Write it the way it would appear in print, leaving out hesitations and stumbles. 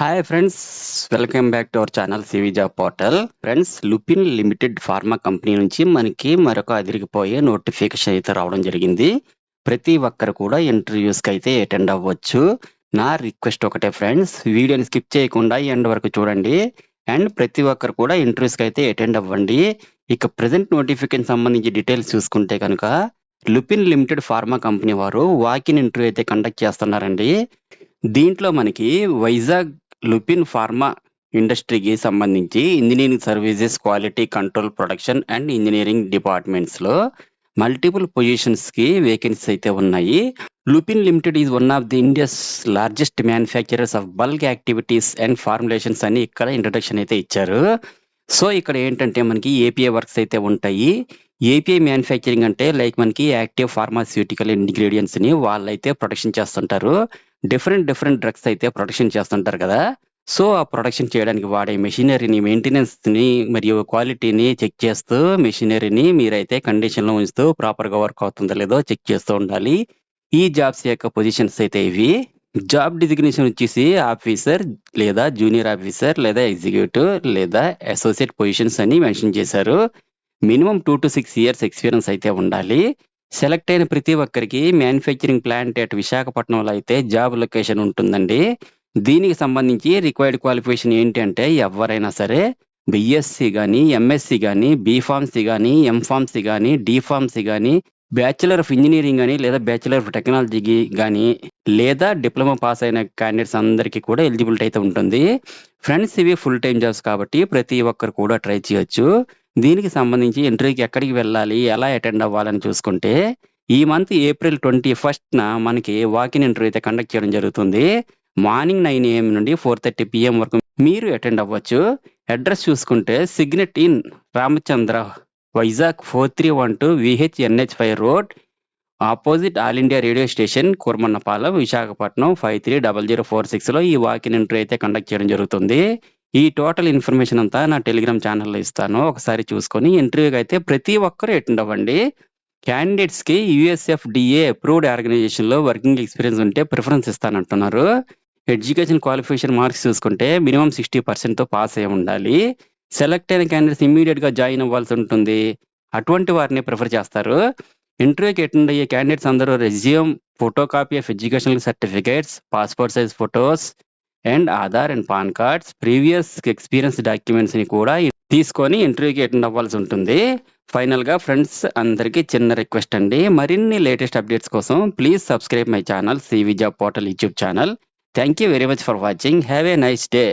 Hi friends, welcome back to our channel CV job portal. Friends, Lupin limited pharma company నుంచి మనకి మరొక అదిరిగిపోయే notification అయితే రావడం జరిగింది. ప్రతి ఒక్కరు కూడా ఇంటర్వ్యూస్కి అయితే అటెండ్ అవ్వచ్చు. నా రిక్వెస్ట్ ఒకటే ఫ్రెండ్స్, వీడియోని స్కిప్ చేయకుండా ఎండ్ వరకు చూడండి అండ్ ప్రతి ఒక్కరు కూడా ఇంటర్వ్యూస్కి అయితే అటెండ్ అవ్వండి. ఇక ప్రజెంట్ నోటిఫికేషన్ సంబంధించి డీటెయిల్స్ చూసుకుంటే కనుక లుపిన్ లిమిటెడ్ ఫార్మా కంపెనీ వారు వాకిన్ ఇంటర్వ్యూ అయితే కండక్ట్ చేస్తున్నారండి. దీంట్లో మనకి వైజాగ్ లుపిన్ ఫార్మా ఇండస్ట్రీకి సంబంధించి engineering services, quality control, production and engineering డిపార్ట్మెంట్స్లో మల్టిపుల్ పొజిషన్స్కి వేకెన్సీస్ అయితే ఉన్నాయి. Lupin limited is one of the India's largest manufacturers of bulk activities and formulations అని ఇక్కడ ఇంట్రడక్షన్ అయితే ఇచ్చారు. సో ఇక్కడ ఏంటంటే మనకి ఏపీఐ వర్క్స్ అయితే ఉంటాయి. ఏపీఐ మ్యానుఫ్యాక్చరింగ్ అంటే లైక్ మనకి యాక్టివ్ ఫార్మాస్యూటికల్ ఇంగ్రీడియంట్స్ని వాళ్ళైతే ప్రొడక్షన్ చేస్తుంటారు. డిఫరెంట్ డ్రగ్స్ అయితే ప్రొడక్షన్ చేస్తుంటారు కదా. సో ఆ ప్రొడక్షన్ చేయడానికి వాడే మెషినరీని, మెయింటెనెన్స్ని మరియు క్వాలిటీని చెక్ చేస్తూ మెషినరీని మీరైతే కండిషన్లో ఉంచుతూ ప్రాపర్గా వర్క్ అవుతుందో లేదో చెక్ చేస్తూ ఉండాలి. ఈ జాబ్స్ యొక్క పొజిషన్స్ అయితే ఇవి. జాబ్ డిజిగ్నేషన్ వచ్చేసి ఆఫీసర్ లేదా జూనియర్ ఆఫీసర్ లేదా ఎగ్జిక్యూటివ్ లేదా అసోసియేట్ పొజిషన్స్ అని మెన్షన్ చేశారు. మినిమం 2 to 6 years ఎక్స్పీరియన్స్ అయితే ఉండాలి. సెలెక్ట్ అయిన ప్రతి ఒక్కరికి మ్యానుఫ్యాక్చరింగ్ ప్లాంట్ అట్ విశాఖపట్నంలో అయితే జాబ్ లొకేషన్ ఉంటుందండి. దీనికి సంబంధించి రిక్వైర్డ్ క్వాలిఫికేషన్ ఏంటి అంటే ఎవరైనా సరే బిఎస్సి కానీ, ఎంఎస్సి కానీ, బీఫార్మసీ కానీ, ఎంఫార్మసీ కానీ, డిఫార్మసీ కానీ, బ్యాచిలర్ ఆఫ్ ఇంజనీరింగ్ కానీ లేదా బ్యాచిలర్ ఆఫ్ టెక్నాలజీ కానీ లేదా డిప్లొమా పాస్ అయిన క్యాండిడేట్స్ అందరికీ కూడా ఎలిజిబిలిటీ అయితే ఉంటుంది. ఫ్రెండ్స్, ఇవి ఫుల్ టైం జాబ్స్ కాబట్టి ప్రతి ఒక్కరు కూడా ట్రై చేయొచ్చు. దీనికి సంబంధించి ఇంటర్వ్యూకి ఎక్కడికి వెళ్ళాలి, ఎలా అటెండ్ అవ్వాలని చూసుకుంటే ఈ మంత్ April 21st మనకి వాకిన్ ఇంటర్వ్యూ అయితే కండక్ట్ చేయడం జరుగుతుంది. మార్నింగ్ 9 AM నుండి 4:30 PM వరకు మీరు అటెండ్ అవ్వచ్చు. అడ్రస్ చూసుకుంటే signet inn Ramachandra, Vizag 4312 VHNH5 road, opposite all India radio station, Kurmannapalem, Visakhapatnam 530046లో ఈ వాకిన్ ఇంటర్వ్యూ అయితే కండక్ట్ చేయడం జరుగుతుంది. ఈ టోటల్ ఇన్ఫర్మేషన్ అంతా నా టెలిగ్రామ్ ఛానల్లో ఇస్తాను, ఒకసారి చూసుకొని ఇంటర్వ్యూకి అయితే ప్రతి ఒక్కరూ అటెండ్ అవ్వండి. క్యాండిడేట్స్కి USFDA అప్రూవ్డ్ ఆర్గనైజేషన్లో వర్కింగ్ ఎక్స్పీరియన్స్ ఉంటే ప్రిఫరెన్స్ ఇస్తానంటున్నారు. ఎడ్యుకేషన్ క్వాలిఫికేషన్ మార్క్స్ చూసుకుంటే మినిమం 60%తో పాస్ అయి ఉండాలి. సెలెక్ట్ అయిన క్యాండిడేట్స్ ఇమ్మీడియట్గా జాయిన్ అవ్వాల్సి ఉంటుంది. అటువంటి వారిని ప్రిఫర్ చేస్తారు. ఇంటర్వ్యూకి అటెండ్ అయ్యే క్యాండిడేట్స్ అందరూ resume, photo copy of educational certificates, passport size photos and Aadhaar and PAN cards, previous experience డాక్యుమెంట్స్ని కూడా తీసుకొని ఇంటర్వ్యూకి అటెండ్ అవ్వాల్సి ఉంటుంది. ఫైనల్గా ఫ్రెండ్స్, అందరికీ చిన్న రిక్వెస్ట్ అండి, మరిన్ని లేటెస్ట్ అప్డేట్స్ కోసం please subscribe my channel CV job portal YouTube channel. Thank you very much for watching. Have a nice day.